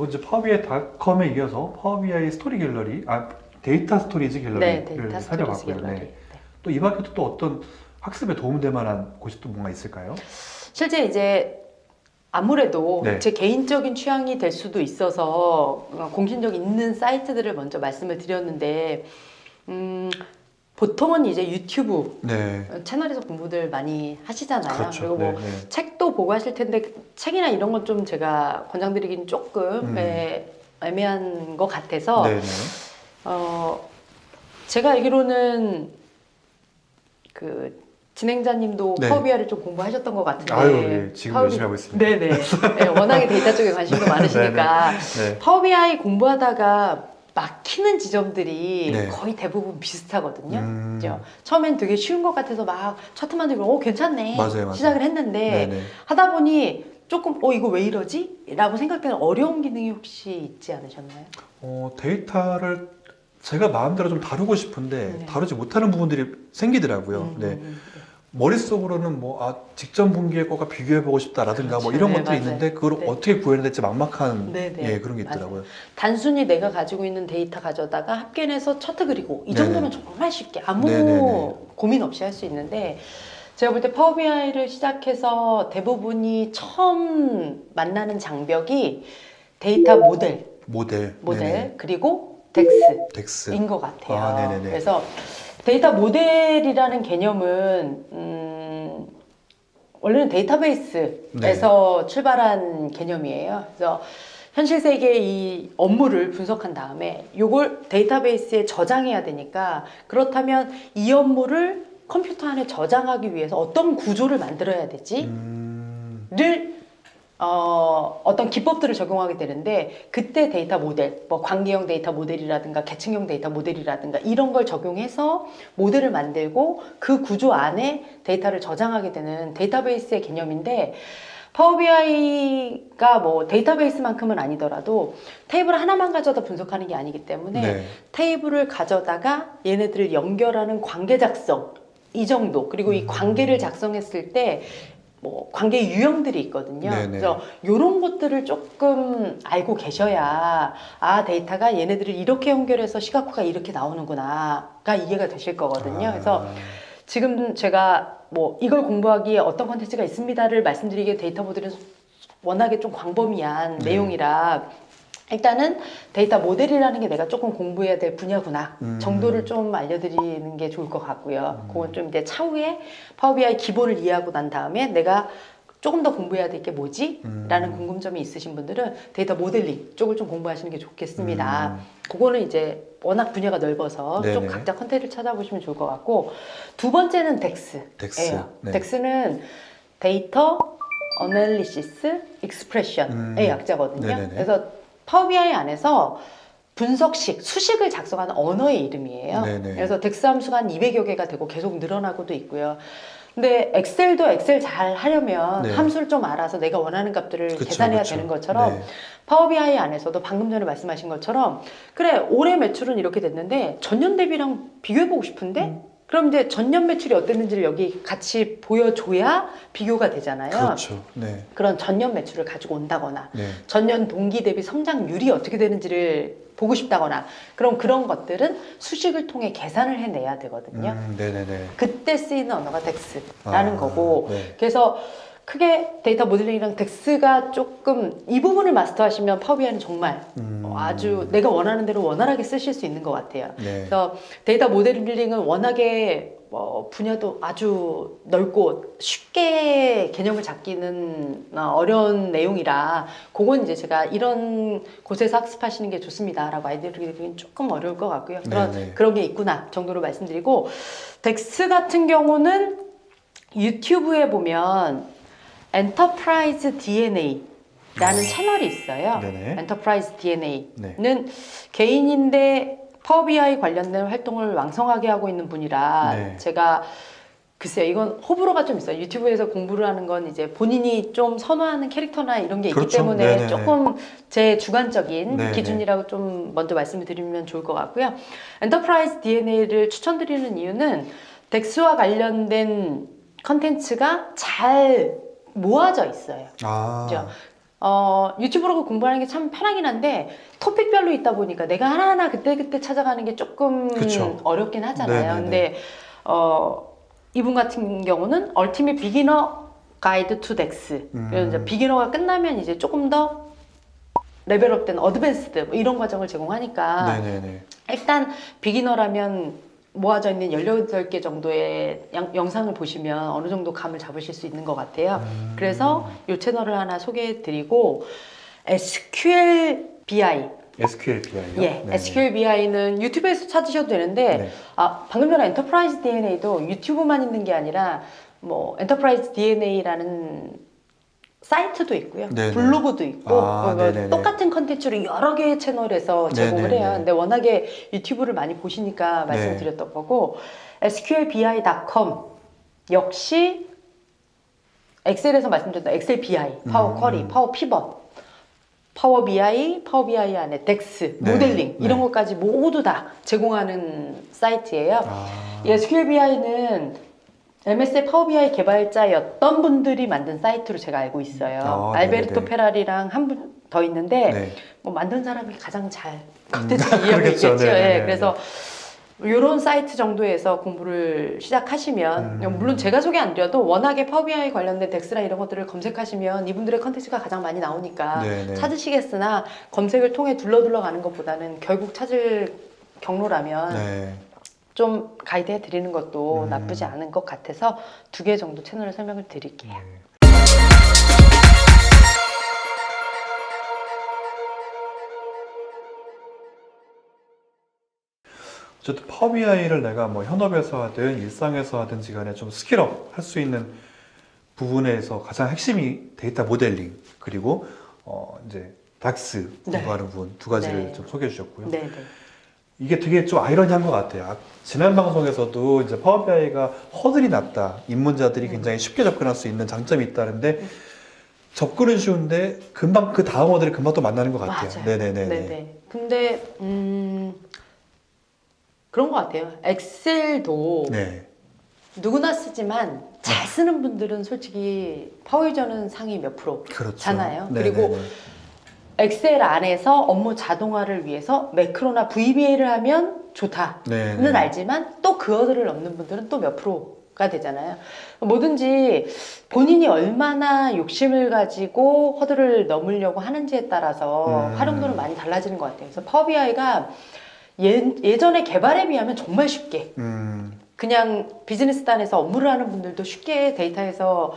이제 파워비아이닷컴에 이어서 파워비아이 스토리 갤러리, 데이터 스토리지 네, 갤러리를 데이터 스토리지 살펴봤고요. 갤러리. 네. 네. 또 이 밖에도 또 어떤 학습에 도움될 만한 곳이 또 뭔가 있을까요? 실제 이제 아무래도 네. 제 개인적인 취향이 될 수도 있어서 공신력 있는 사이트들을 먼저 말씀을 드렸는데 보통은 이제 유튜브 네. 채널에서 공부들 많이 하시잖아요. 그렇죠. 그리고 뭐 네, 네. 책도 보고 하실 텐데 책이나 이런 건 좀 제가 권장드리긴 조금 애매한 것 같아서 네, 네. 제가 알기로는 그 진행자님도 네. 파워비아이를 좀 공부하셨던 것 같은데 아유, 네. 지금 열심히 하고 있습니다. 네네. 네, 워낙에 데이터 쪽에 관심도 많으시니까 네. 파워비아이 공부하다가 막히는 지점들이 네. 거의 대부분 비슷하거든요. 음. 그죠? 처음엔 되게 쉬운 것 같아서 막 차트 만들고 괜찮네 맞아요. 시작을 했는데 네네. 하다 보니 조금 이거 왜 이러지? 라고 생각되는 어려운 기능이 혹시 있지 않으셨나요? 데이터를 제가 마음대로 좀 다루고 싶은데 네. 다루지 못하는 부분들이 생기더라고요. 네. 머릿속으로는 직전 분기의 거가 비교해보고 싶다라든가 그렇죠. 이런 네, 것들이 맞아요. 있는데 그걸 네. 어떻게 구해야 될지 막막한 네, 네. 그런 게 있더라고요. 단순히 내가 가지고 있는 데이터 가져다가 합계해서 차트 그리고 이 정도면 정말 쉽게 아무 네네네. 고민 없이 할 수 있는데 제가 볼 때 파워비아이를 시작해서 대부분이 처음 만나는 장벽이 데이터 모델 네네. 그리고 덱스. 덱스인 것 같아요. 네네네. 그래서 데이터 모델이라는 개념은 원래는 데이터베이스에서 출발한 개념이에요. 그래서 현실 세계의 이 업무를 분석한 다음에 이걸 데이터베이스에 저장해야 되니까 그렇다면 이 업무를 컴퓨터 안에 저장하기 위해서 어떤 구조를 만들어야 되지? 를 어떤 기법들을 적용하게 되는데 그때 데이터 모델, 뭐 관계형 데이터 모델이라든가 계층형 데이터 모델이라든가 이런 걸 적용해서 모델을 만들고 그 구조 안에 데이터를 저장하게 되는 데이터베이스의 개념인데 파워비아이가 뭐 데이터베이스만큼은 아니더라도 테이블 하나만 가져다 분석하는 게 아니기 때문에 네. 테이블을 가져다가 얘네들을 연결하는 관계 작성 이 정도 그리고 이 관계를 작성했을 때 뭐 관계 유형들이 있거든요. 네네. 그래서 이런 것들을 조금 알고 계셔야 데이터가 얘네들을 이렇게 연결해서 시각화가 이렇게 나오는구나가 이해가 되실 거거든요. 그래서 지금 제가 뭐 이걸 공부하기에 어떤 컨텐츠가 있습니다를 말씀드리기에 데이터 모델은 워낙에 좀 광범위한 내용이라 일단은 데이터 모델이라는 게 내가 조금 공부해야 될 분야구나 정도를 좀 알려드리는 게 좋을 것 같고요. 그건 좀 이제 차후에 파워비아이 기본을 이해하고 난 다음에 내가 조금 더 공부해야 될 게 뭐지? 라는 궁금점이 있으신 분들은 데이터 모델링 쪽을 좀 공부하시는 게 좋겠습니다. 그거는 이제 워낙 분야가 넓어서 네네. 좀 각자 컨텐츠를 찾아보시면 좋을 것 같고 두 번째는 덱스예요. 네. 덱스는 데이터 어널리시스 익스프레션의 약자거든요. 네네네. 그래서 파워비아이 안에서 분석식, 수식을 작성하는 언어의 이름이에요. 네네. 그래서 덱스 함수가 한 200여 개가 되고 계속 늘어나고도 있고요. 근데 엑셀도 엑셀 잘 하려면 네. 함수를 좀 알아서 내가 원하는 값들을 그쵸, 계산해야 그쵸. 되는 것처럼 네. 파워비아이 안에서도 방금 전에 말씀하신 것처럼 그래 올해 매출은 이렇게 됐는데 전년 대비랑 비교해보고 싶은데 그럼 이제 전년 매출이 어땠는지를 여기 같이 보여줘야 비교가 되잖아요. 그렇죠. 네. 그런 전년 매출을 가지고 온다거나 네. 전년 동기 대비 성장률이 어떻게 되는지를 보고 싶다거나 그럼 그런 것들은 수식을 통해 계산을 해내야 되거든요. 네네네. 그때 쓰이는 언어가 덱스라는 거고 네. 그래서 크게 데이터 모델링이랑 덱스가 조금 이 부분을 마스터하시면 파워비아이는 정말 아주 내가 원하는 대로 원활하게 쓰실 수 있는 것 같아요. 네. 그래서 데이터 모델링은 워낙에 분야도 아주 넓고 쉽게 개념을 잡기는 어려운 내용이라 그건 이제 제가 이런 곳에서 학습하시는 게 좋습니다라고 아이디어를 드리기는 조금 어려울 것 같고요. 그런 게 있구나 정도로 말씀드리고 덱스 같은 경우는 유튜브에 보면 엔터프라이즈 DNA라는 채널이 있어요. 네네. 엔터프라이즈 DNA는 네. 개인인데 파워비아이 관련된 활동을 왕성하게 하고 있는 분이라 네. 제가 글쎄요 이건 호불호가 좀 있어요. 유튜브에서 공부를 하는 건 이제 본인이 좀 선호하는 캐릭터나 이런 게 있기 그렇죠. 때문에 네네네. 조금 제 주관적인 네네. 기준이라고 좀 먼저 말씀을 드리면 좋을 것 같고요. 엔터프라이즈 DNA를 추천드리는 이유는 덱스와 관련된 컨텐츠가 잘 모아져 있어요. 그죠? 유튜브로 공부하는 게 참 편하긴 한데 토픽별로 있다 보니까 내가 하나하나 그때그때 찾아가는 게 조금 그쵸. 어렵긴 하잖아요. 네네네. 근데 이분 같은 경우는 Ultimate Beginner Guide to DEX. 그래서 이제 비기너가 끝나면 이제 조금 더 레벨업된 어드밴스드 뭐 이런 과정을 제공하니까 네네네. 일단 비기너라면 모아져 있는 18개 정도의 영상을 보시면 어느 정도 감을 잡으실 수 있는 것 같아요. 그래서 이 채널을 하나 소개해 드리고 SQL BI. SQL BI요? 예, SQL BI는 유튜브에서 찾으셔도 되는데 네. 방금 전에 엔터프라이즈 DNA도 유튜브만 있는 게 아니라 뭐 엔터프라이즈 DNA라는 사이트도 있고요. 네네. 블로그도 있고 네네네. 똑같은 컨텐츠를 여러 개의 채널에서 제공을 네네네. 해요. 근데 워낙에 유튜브를 많이 보시니까 말씀드렸던 거고 sqlbi.com 역시 엑셀에서 말씀드렸던 엑셀 BI, 파워 쿼리, 파워 피벗, 파워 BI, 파워 BI 안에 덱스, 네. 모델링 이런 네. 것까지 모두 다 제공하는 사이트예요. 이 SQL BI는 MS의 파워 BI 개발자였던 분들이 만든 사이트로 제가 알고 있어요. 알베르토 네네네. 페라리랑 한 분 더 있는데 네. 뭐 만든 사람이 가장 잘 컨텐츠를 이해하고 그러겠죠. 있겠죠. 네네네. 예, 그래서 이런 사이트 정도에서 공부를 시작하시면 물론 제가 소개 안 드려도 워낙에 파워 BI 관련된 덱스나 이런 것들을 검색하시면 이분들의 컨텐츠가 가장 많이 나오니까 네네. 찾으시겠으나 검색을 통해 둘러둘러 가는 것보다는 결국 찾을 경로라면 네. 좀 가이드해 드리는 것도 나쁘지 않은 것 같아서 2개 정도 채널을 설명을 드릴게요. 어쨌든 파워 BI를 내가 뭐 현업에서 하든 일상에서 하든지 간에 좀 스킬업 할 수 있는 부분에서 가장 핵심이 데이터 모델링 그리고 이제 닥스 공부하는 부분 두 가지를 네. 좀 소개해 주셨고요. 네, 네. 이게 되게 좀 아이러니한 것 같아요. 지난 방송에서도 이제 파워 BI가 허들이 낮다. 입문자들이 굉장히 쉽게 접근할 수 있는 장점이 있다는데 접근은 쉬운데 금방 그 다음 허들이 금방 또 만나는 것 같아요. 맞아요. 네네네. 네네. 근데 그런 것 같아요. 엑셀도 네. 누구나 쓰지만 잘 쓰는 분들은 솔직히 파워유저는 상위 몇 그렇죠. 프로잖아요. 네네네. 그리고 엑셀 안에서 업무 자동화를 위해서 매크로나 VBA를 하면 좋다는 네네. 알지만 또 그 허들을 넘는 분들은 또 몇 프로가 되잖아요. 뭐든지 본인이 얼마나 욕심을 가지고 허들을 넘으려고 하는지에 따라서 활용도는 많이 달라지는 것 같아요. 그래서 파워 BI가 예전에 개발에 비하면 정말 쉽게 그냥 비즈니스 단에서 업무를 하는 분들도 쉽게 데이터에서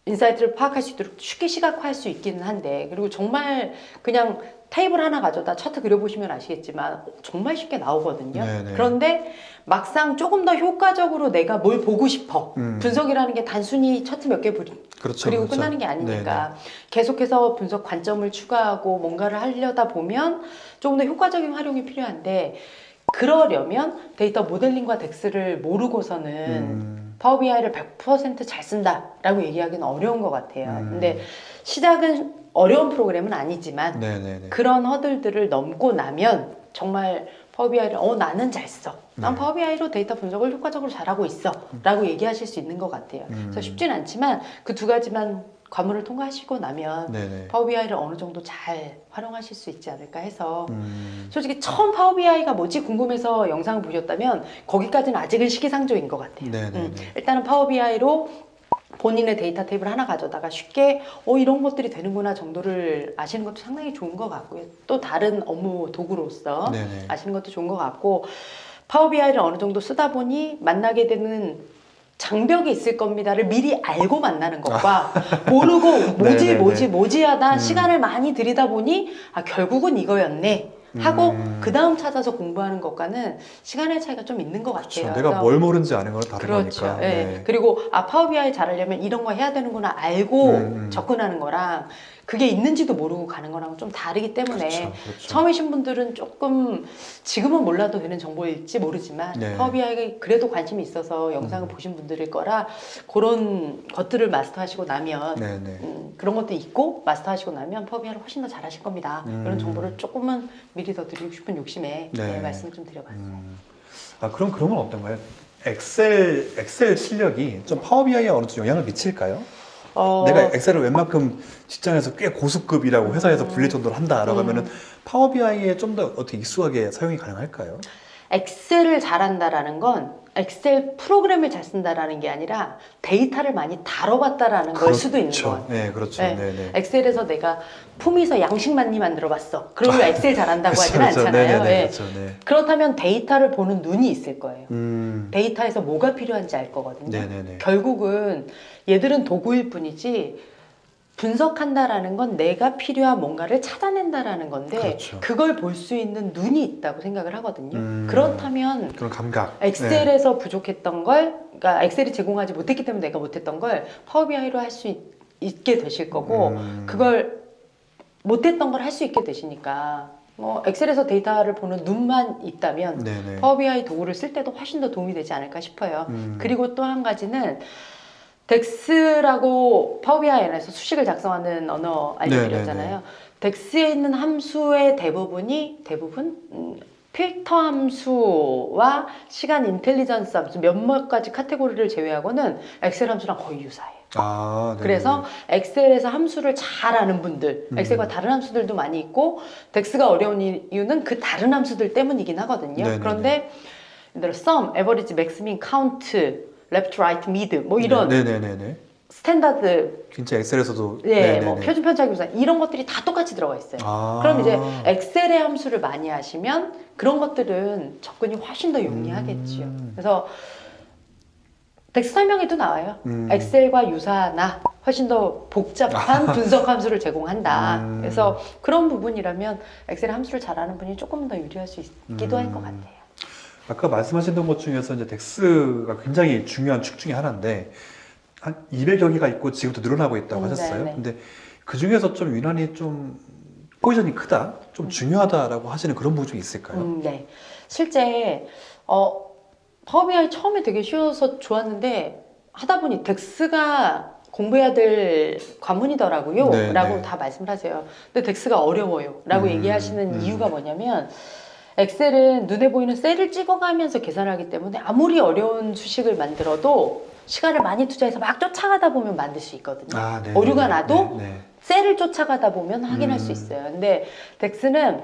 인사이트를 파악할 수 있도록 쉽게 시각화할 수 있기는 한데 그리고 정말 그냥 테이블 하나 가져다 차트 그려보시면 아시겠지만 정말 쉽게 나오거든요. 네네. 그런데 막상 조금 더 효과적으로 내가 뭘 보고 싶어 분석이라는 게 단순히 차트 몇 개 그렇죠. 그리고 그렇죠. 끝나는 게 아니니까 계속해서 분석 관점을 추가하고 뭔가를 하려다 보면 조금 더 효과적인 활용이 필요한데 그러려면 데이터 모델링과 덱스를 모르고서는 파워 BI를 100%잘 쓴다라고 얘기하기는 어려운 것 같아요. 근데 시작은 어려운 프로그램은 아니지만 네네네. 그런 허들들을 넘고 나면 정말 파워 BI를 나는 잘 써. 난 파워 BI로 데이터 분석을 효과적으로 잘하고 있어. 라고 얘기하실 수 있는 것 같아요. 그래서 쉽진 않지만 그 두 가지만 관문을 통과하시고 나면 네네. 파워 BI를 어느 정도 잘 활용하실 수 있지 않을까 해서 솔직히 처음 파워 BI가 뭐지 궁금해서 영상을 보셨다면 거기까지는 아직은 시기상조인 것 같아요. 네네네. 일단은 파워 BI로 본인의 데이터 테이블 하나 가져다가 쉽게 이런 것들이 되는구나 정도를 아시는 것도 상당히 좋은 것 같고요. 또 다른 업무 도구로서 네네. 아시는 것도 좋은 것 같고 파워 BI를 어느 정도 쓰다 보니 만나게 되는 장벽이 있을 겁니다를 미리 알고 만나는 것과 모르고 뭐지 하다 시간을 많이 들이다 보니 결국은 이거였네 하고 그 다음 찾아서 공부하는 것과는 시간의 차이가 좀 있는 것 같아요. 그렇죠. 내가 뭘 모르는지 아는 건 다른 그렇죠. 거니까. 예. 네. 그리고 파워 BI 잘하려면 이런 거 해야 되는구나 알고 접근하는 거랑 그게 있는지도 모르고 가는 거랑 좀 다르기 때문에 그렇죠. 처음이신 분들은 조금 지금은 몰라도 되는 정보일지 모르지만 네. 파워 BI가 그래도 관심이 있어서 영상을 보신 분들일 거라 그런 것들을 마스터하시고 나면 네네. 그런 것도 있고 마스터하시고 나면 파워 BI를 훨씬 더 잘하실 겁니다. 이런 정보를 조금은 미리 더 드리고 싶은 욕심에 네. 말씀을 좀 드려봤어요. 그럼 그런 건 어떤가요? 엑셀 실력이 좀 파워 BI에 어느 정도 영향을 미칠까요? 내가 엑셀을 웬만큼 직장에서 꽤 고수급이라고 회사에서 불릴 정도로 한다라고 하면은 파워 BI에 좀 더 어떻게 익숙하게 사용이 가능할까요? 엑셀을 잘한다라는 건 엑셀 프로그램을 잘 쓴다라는 게 아니라 데이터를 많이 다뤄봤다라는 걸 수도 있는 것 같아요. 네, 그렇죠. 네. 네, 네. 엑셀에서 내가 품위서 양식 많이 만들어봤어. 그러면 엑셀 잘한다고 하지는 그렇죠. 않잖아요. 네, 네, 예. 그렇죠. 네. 그렇다면 데이터를 보는 눈이 있을 거예요. 음. 데이터에서 뭐가 필요한지 알 거거든요. 네, 네, 네. 결국은 얘들은 도구일 뿐이지 분석한다라는 건 내가 필요한 뭔가를 찾아낸다라는 건데 그렇죠. 그걸 볼 수 있는 눈이 있다고 생각을 하거든요. 그렇다면 그런 감각. 엑셀에서 부족했던 걸, 그러니까 엑셀이 제공하지 못했기 때문에 내가 못했던 걸 파워 BI로 할 수 있게 되실 거고 그걸 못했던 걸 할 수 있게 되시니까 뭐 엑셀에서 데이터를 보는 눈만 있다면 네, 네. 파워 BI 도구를 쓸 때도 훨씬 더 도움이 되지 않을까 싶어요. 그리고 또 한 가지는 덱스라고 파워 BI 안에서 수식을 작성하는 언어 알려드렸잖아요. 덱스에 있는 함수의 대부분 필터 함수와 시간 인텔리전스 함수 몇몇 가지 카테고리를 제외하고는 엑셀 함수랑 거의 유사해요. 아, 네. 그래서 엑셀에서 함수를 잘 아는 분들, 엑셀과 다른 함수들도 많이 있고 덱스가 어려운 이유는 그 다른 함수들 때문이긴 하거든요. 네네네. 그런데 예를 들어 sum, average, max, min, count, left, right, mid 뭐 이런 네네네네. 스탠다드, 진짜 엑셀에서도. 예, 네네네. 뭐 표준 편차기 구사 이런 것들이 다 똑같이 들어가 있어요. 아. 그럼 이제 엑셀의 함수를 많이 하시면 그런 것들은 접근이 훨씬 더 용이하겠지요. 그래서 덱스 설명에도 나와요. 엑셀과 유사하나 훨씬 더 복잡한 분석 함수를 제공한다. 그래서 그런 부분이라면 엑셀 함수를 잘하는 분이 조금 더 유리할 수 있기도 할 것 같아요. 아까 말씀하셨던 것 중에서 이제 덱스가 굉장히 중요한 축 중에 하나인데 한 200여 개가 있고 지금도 늘어나고 있다고 하셨어요. 네네. 근데 그 중에서 좀 유난히 좀 포지션이 크다, 좀 중요하다라고 하시는 그런 부분이 있을까요? 네. 실제 파워 BI 처음에 되게 쉬워서 좋았는데 하다 보니 덱스가 공부해야 될 관문이더라고요. 네, 라고 네. 다 말씀을 하세요. 근데 덱스가 어려워요. 라고 얘기하시는 이유가 뭐냐면 엑셀은 눈에 보이는 셀을 찍어가면서 계산하기 때문에 아무리 어려운 수식을 만들어도 시간을 많이 투자해서 막 쫓아가다 보면 만들 수 있거든요. 아, 네. 오류가 나도 네. 셀을 쫓아가다 보면 확인할 수 있어요. 근데 덱스는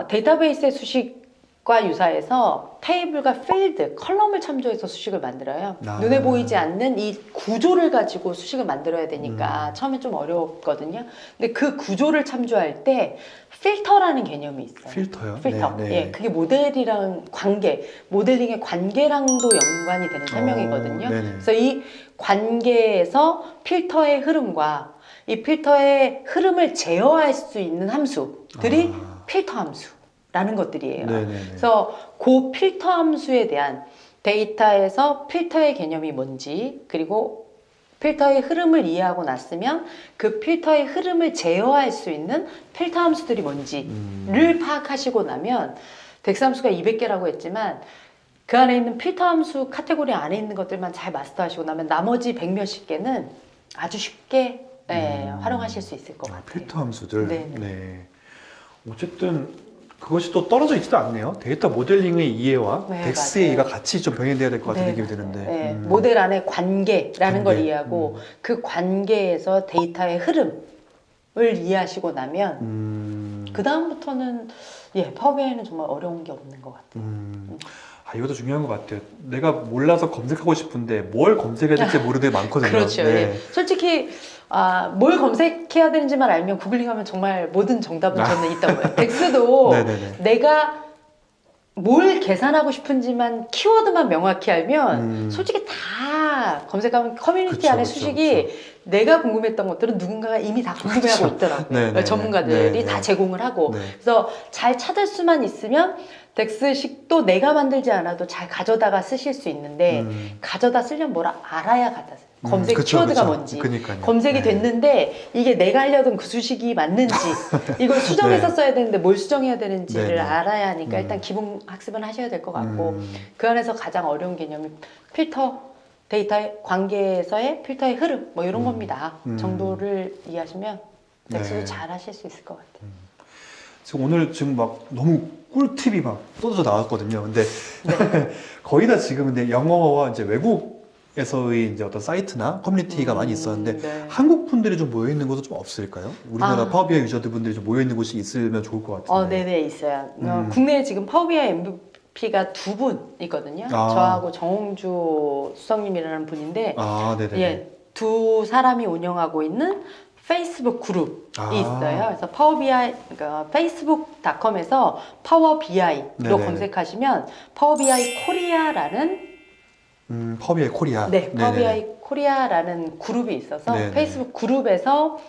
데이터베이스의 수식과 유사해서 테이블과 필드, 컬럼을 참조해서 수식을 만들어요. 아. 눈에 보이지 않는 이 구조를 가지고 수식을 만들어야 되니까 처음에 좀 어려웠거든요. 근데 그 구조를 참조할 때 필터라는 개념이 있어요. 필터요? 필터. 네, 네. 예, 그게 모델이랑 관계, 모델링의 관계랑도 연관이 되는 설명이거든요. 네네. 그래서 이 관계에서 필터의 흐름과 이 필터의 흐름을 제어할 수 있는 함수들이 필터 함수라는 것들이에요. 네네네. 그래서 그 필터 함수에 대한 데이터에서 필터의 개념이 뭔지 그리고 필터의 흐름을 이해하고 났으면 그 필터의 흐름을 제어할 수 있는 필터 함수들이 뭔지를 파악하시고 나면 덱스 함수가 200개라고 했지만 그 안에 있는 필터 함수 카테고리 안에 있는 것들만 잘 마스터하시고 나면 나머지 100 몇십 개는 아주 쉽게 활용하실 수 있을 것 같아요. 필터 함수들. 네네. 네. 어쨌든 그것이 또 떨어져 있지도 않네요. 데이터 모델링의 이해와 네, 덱스의 맞아요. 이해가 같이 좀 병행돼야 될 것 같은 네, 느낌이 드는데. 네, 모델 안에 관계라는 걸 관계. 이해하고 그 관계에서 데이터의 흐름을 이해하시고 나면 그 다음부터는 파워 BI는 정말 어려운 게 없는 것 같아요. 이것도 중요한 것 같아요. 내가 몰라서 검색하고 싶은데 뭘 검색해야 될지 모르는 게 많거든요. 그렇죠. 네. 예. 솔직히 뭘 검색해야 되는지만 알면 구글링하면 정말 모든 정답은 저는 있다고 해요. 덱스도 네네네. 내가 뭘 계산하고 싶은지만 키워드만 명확히 알면 솔직히 다 검색하면 커뮤니티 그쵸, 안에 그쵸, 수식이 내가 궁금했던 것들은 누군가가 이미 다 궁금해하고 있더라고요. 네네네. 전문가들이 네네. 다 제공을 하고 네. 그래서 잘 찾을 수만 있으면 덱스식도 내가 만들지 않아도 잘 가져다가 쓰실 수 있는데 가져다 쓰려면 뭘 알아야 갖다 써요. 검색 그쵸, 키워드가 그쵸. 뭔지 그러니까요. 검색이 네. 됐는데 이게 내가 하려던 그 수식이 맞는지 이걸 수정해서 네. 써야 되는데 뭘 수정해야 되는지를 네네. 알아야 하니까 일단 기본 학습은 하셔야 될 것 같고 그 안에서 가장 어려운 개념이 필터 데이터의 관계에서의 필터의 흐름 뭐 이런 겁니다. 정도를 이해하시면 덱스도 네. 잘 하실 수 있을 것 같아요. 지금 오늘 지금 막 너무 꿀팁이 막 쏟아져 나왔거든요. 근데 네. 거의 다 지금 근데 영어와 이제 외국 에서의 이제 어떤 사이트나 커뮤니티가 많이 있었는데 네. 한국 분들이 좀 모여 있는 곳은 좀 없을까요? 우리나라 아. 파워비아이 유저들 분들이 좀 모여 있는 곳이 있으면 좋을 것 같은데. 네네 있어요. 음. 국내에 지금 파워비아이 MVP가 두 분 있거든요. 아. 저하고 정홍주 수석님이라는 분인데, 아, 네네. 예, 두 사람이 운영하고 있는 페이스북 그룹이 아. 있어요. 그래서 파워비아이, 그러니까 페이스북.com에서 파워비아이로 네네네. 검색하시면 파워비아이 코리아라는 파워비아이 코리아. 네, 네네네. 파워비아이 코리아라는 그룹이 있어서 네네. 페이스북 그룹에서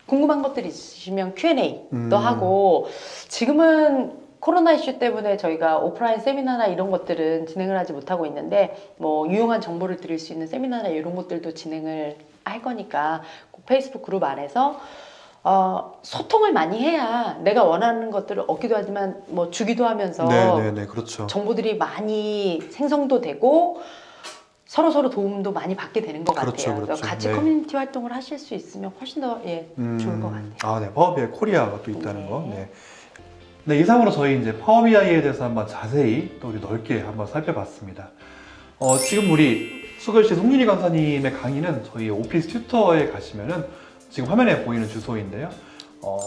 궁금한 것들 있으시면 Q&A도 하고, 지금은 코로나 이슈 때문에 저희가 오프라인 세미나나 이런 것들은 진행을 하지 못하고 있는데, 뭐 유용한 정보를 드릴 수 있는 세미나나 이런 것들도 진행을 할 거니까 꼭 페이스북 그룹 안에서 소통을 많이 해야 내가 원하는 것들을 얻기도 하지만 뭐 주기도 하면서 네네네. 그렇죠. 정보들이 많이 생성도 되고 서로 도움도 많이 받게 되는 것 그렇죠, 같아요. 그래서 그렇죠. 같이 네. 커뮤니티 활동을 하실 수 있으면 훨씬 더 좋을 것 같아요. 아, 네. 파워비아이 코리아가 또 있다는 네. 거. 네. 네, 이상으로 저희 이제 파워비아이에 대해서 한번 자세히 또 우리 넓게 한번 살펴봤습니다. 지금 우리 수걸씨 송윤희 강사님의 강의는 저희 오피스 튜터에 가시면은 지금 화면에 보이는 주소인데요.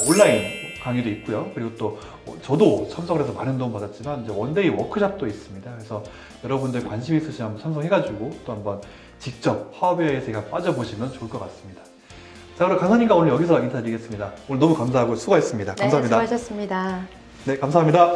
온라인 강의도 있고요. 그리고 또 저도 참석을 해서 많은 도움 받았지만 이제 원데이 워크숍도 있습니다. 그래서 여러분들 관심 있으시면 한번 참석해가지고 또 한번 직접 파워비아이에 빠져보시면 좋을 것 같습니다. 자, 그럼 강사님과 오늘 여기서 인사드리겠습니다. 오늘 너무 감사하고 수고하셨습니다. 감사합니다. 네, 수고하셨습니다. 네, 감사합니다.